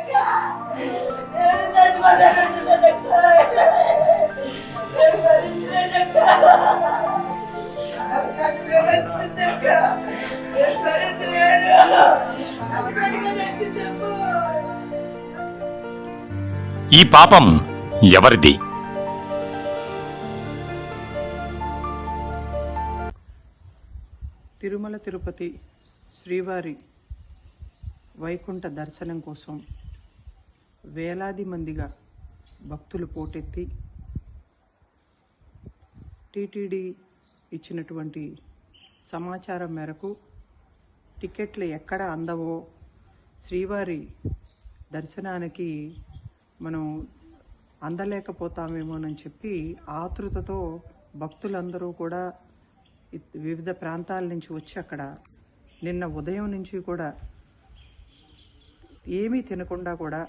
ఈ పాపం ఎవరిది? తిరుమల తిరుపతి శ్రీవారి వైకుంఠ దర్శనం కోసం వేలాది మందిగా భక్తులు పోటెత్తి టీటీడీ ఇచ్చినటువంటి సమాచారం మేరకు టికెట్లు ఎక్కడ అందవో శ్రీవారి దర్శనానికి మనం అందలేకపోతామేమోనని చెప్పి ఆతృతతో భక్తులందరూ కూడా వివిధ ప్రాంతాల నుంచి వచ్చి అక్కడ నిన్న ఉదయం నుంచి కూడా ఏమీ తినకుండా కూడా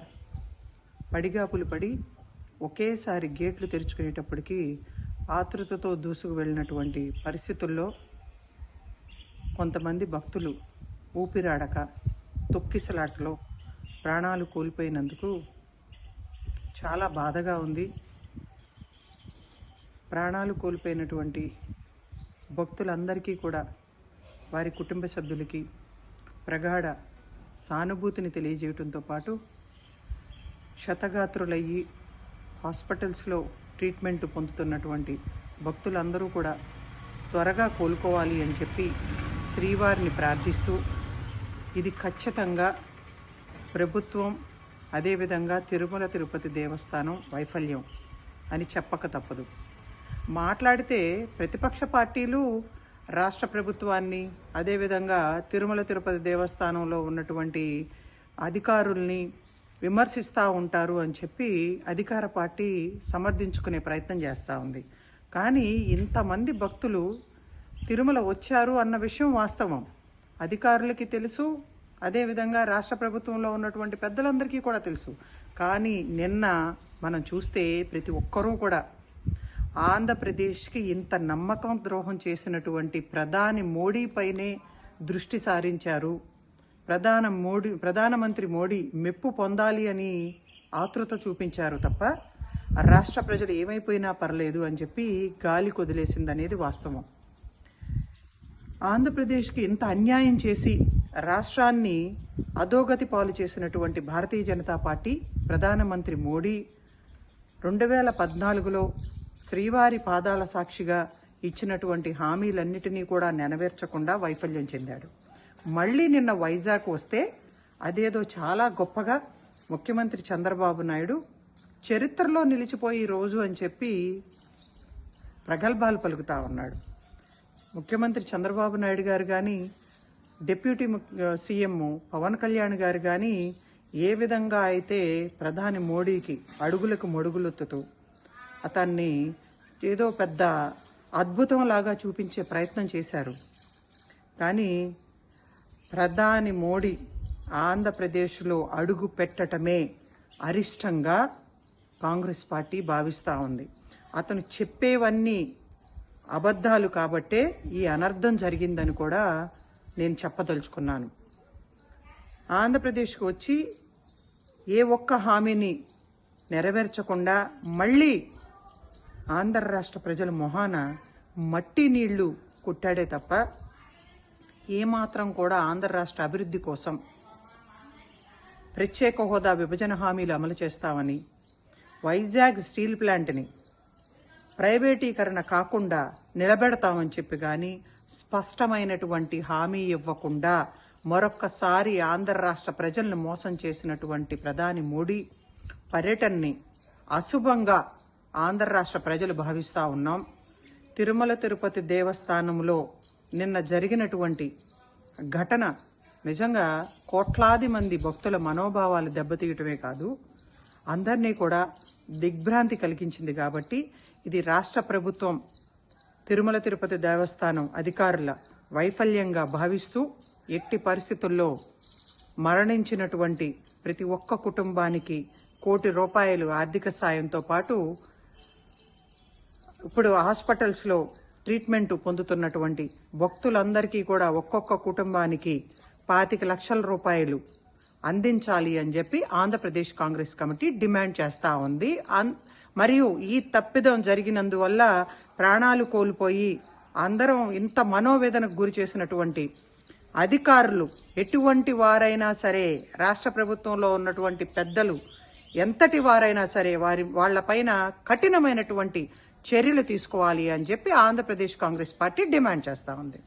పడిగాపులు పడి ఒకేసారి గేట్లు తెరుచుకునేటప్పటికీ ఆతృతతో దూసుకు వెళ్ళినటువంటి పరిస్థితుల్లో కొంతమంది భక్తులు ఊపిరాడక తొక్కిసలాటలో ప్రాణాలు కోల్పోయినందుకు చాలా బాధగా ఉంది. ప్రాణాలు కోల్పోయినటువంటి భక్తులందరికీ కూడా వారి కుటుంబ సభ్యులకి ప్రగాఢ సానుభూతిని తెలియజేయడంతో పాటు క్షతగాత్రులయ్యి హాస్పిటల్స్లో ట్రీట్మెంట్ పొందుతున్నటువంటి భక్తులందరూ కూడా త్వరగా కోలుకోవాలి అని చెప్పి శ్రీవారిని ప్రార్థిస్తూ, ఇది ఖచ్చితంగా ప్రభుత్వం అదేవిధంగా తిరుమల తిరుపతి దేవస్థానం వైఫల్యం అని చెప్పక తప్పదు. మాట్లాడితే ప్రతిపక్ష పార్టీలు రాష్ట్ర ప్రభుత్వాన్ని అదేవిధంగా తిరుమల తిరుపతి దేవస్థానంలో ఉన్నటువంటి అధికారుల్ని విమర్శిస్తూ ఉంటారు అని చెప్పి అధికార పార్టీ సమర్థించుకునే ప్రయత్నం చేస్తూ ఉంది. కానీ ఇంతమంది భక్తులు తిరుమల వచ్చారు అన్న విషయం వాస్తవం, అధికారులకి తెలుసు, అదేవిధంగా రాష్ట్ర ప్రభుత్వంలో ఉన్నటువంటి పెద్దలందరికీ కూడా తెలుసు. కానీ నిన్న మనం చూస్తే ప్రతి ఒక్కరూ కూడా ఆంధ్రప్రదేశ్కి ఇంత నమ్మకం ద్రోహం చేసినటువంటి ప్రధాని మోడీ పైనే దృష్టి సారించారు. ప్రధానమంత్రి మోడీ మెప్పు పొందాలి అని ఆతృత చూపించారు తప్ప రాష్ట్ర ప్రజలు ఏమైపోయినా పర్లేదు అని చెప్పి గాలి కొదిలేసింది అనేది వాస్తవం. ఆంధ్రప్రదేశ్కి ఇంత అన్యాయం చేసి రాష్ట్రాన్ని అధోగతి పాలు చేసినటువంటి భారతీయ జనతా పార్టీ ప్రధానమంత్రి మోడీ 2014లో శ్రీవారి పాదాల సాక్షిగా ఇచ్చినటువంటి హామీలన్నిటినీ కూడా నెరవేర్చకుండా వైఫల్యం చెందాడు. మళ్ళీ నిన్న వైజాగ్ వస్తే అదేదో చాలా గొప్పగా ముఖ్యమంత్రి చంద్రబాబు నాయుడు చరిత్రలో నిలిచిపోయి రోజు అని చెప్పి ప్రగల్భాలు పలుకుతా ఉన్నాడు. ముఖ్యమంత్రి చంద్రబాబు నాయుడు గారు కానీ డిప్యూటీ సీఎం పవన్ కళ్యాణ్ గారు కానీ ఏ విధంగా అయితే ప్రధాని మోడీకి అడుగులకు మడుగులొత్తుతూ అతన్ని ఏదో పెద్ద అద్భుతం లాగా చూపించే ప్రయత్నం చేశారు. కానీ ప్రధాని మోడీ ఆంధ్రప్రదేశ్లో అడుగు పెట్టడమే అరిష్టంగా కాంగ్రెస్ పార్టీ భావిస్తూ ఉంది. అతను చెప్పేవన్నీ అబద్ధాలు కాబట్టే ఈ అనర్థం జరిగిందని కూడా నేను చెప్పదలుచుకున్నాను. ఆంధ్రప్రదేశ్కు వచ్చి ఏ ఒక్క హామీని నెరవేర్చకుండా మళ్ళీ ఆంధ్ర రాష్ట్ర ప్రజల మొహాన మట్టి నీళ్లు కుట్టాడే తప్ప ఏమాత్రం కూడా ఆంధ్ర రాష్ట్ర అభివృద్ధి కోసం ప్రత్యేక హోదా విభజన హామీలు అమలు చేస్తామని, వైజాగ్ స్టీల్ ప్లాంట్ని ప్రైవేటీకరణ కాకుండా నిలబెడతామని చెప్పి కానీ స్పష్టమైనటువంటి హామీ ఇవ్వకుండా మరొక్కసారి ఆంధ్ర రాష్ట్ర ప్రజలను మోసం చేసినటువంటి ప్రధాని మోడీ పర్యటనని అశుభంగా ఆంధ్ర రాష్ట్ర ప్రజలు భావిస్తూ ఉన్నాం. తిరుమల తిరుపతి దేవస్థానంలో నిన్న జరిగినటువంటి ఘటన నిజంగా కోట్లాది మంది భక్తుల మనోభావాలు దెబ్బతీయటమే కాదు, అందరినీ కూడా దిగ్భ్రాంతి కలిగించింది. కాబట్టి ఇది రాష్ట్ర ప్రభుత్వం తిరుమల తిరుపతి దేవస్థానం అధికారుల వైఫల్యంగా భావిస్తూ ఎట్టి పరిస్థితుల్లో మరణించినటువంటి ప్రతి ఒక్క కుటుంబానికి ₹1 కోటి ఆర్థిక సాయంతో పాటు ఇప్పుడు హాస్పిటల్స్లో ట్రీట్మెంట్ పొందుతున్నటువంటి భక్తులందరికీ కూడా ఒక్కొక్క కుటుంబానికి ₹25 లక్షల అందించాలి అని చెప్పి ఆంధ్రప్రదేశ్ కాంగ్రెస్ కమిటీ డిమాండ్ చేస్తూ ఉంది. మరియు ఈ తప్పిదం జరిగినందువల్ల ప్రాణాలు కోల్పోయి అందరం ఇంత మనోవేదనకు గురి చేసినటువంటి అధికారులు ఎటువంటి వారైనా సరే, రాష్ట్ర ప్రభుత్వంలో ఉన్నటువంటి పెద్దలు ఎంతటి వారైనా సరే వాళ్లపైన కఠినమైనటువంటి చర్యలు తీసుకోవాలి అని చెప్పి ఆంధ్రప్రదేశ్ కాంగ్రెస్ పార్టీ డిమాండ్ చేస్తూ ఉంది.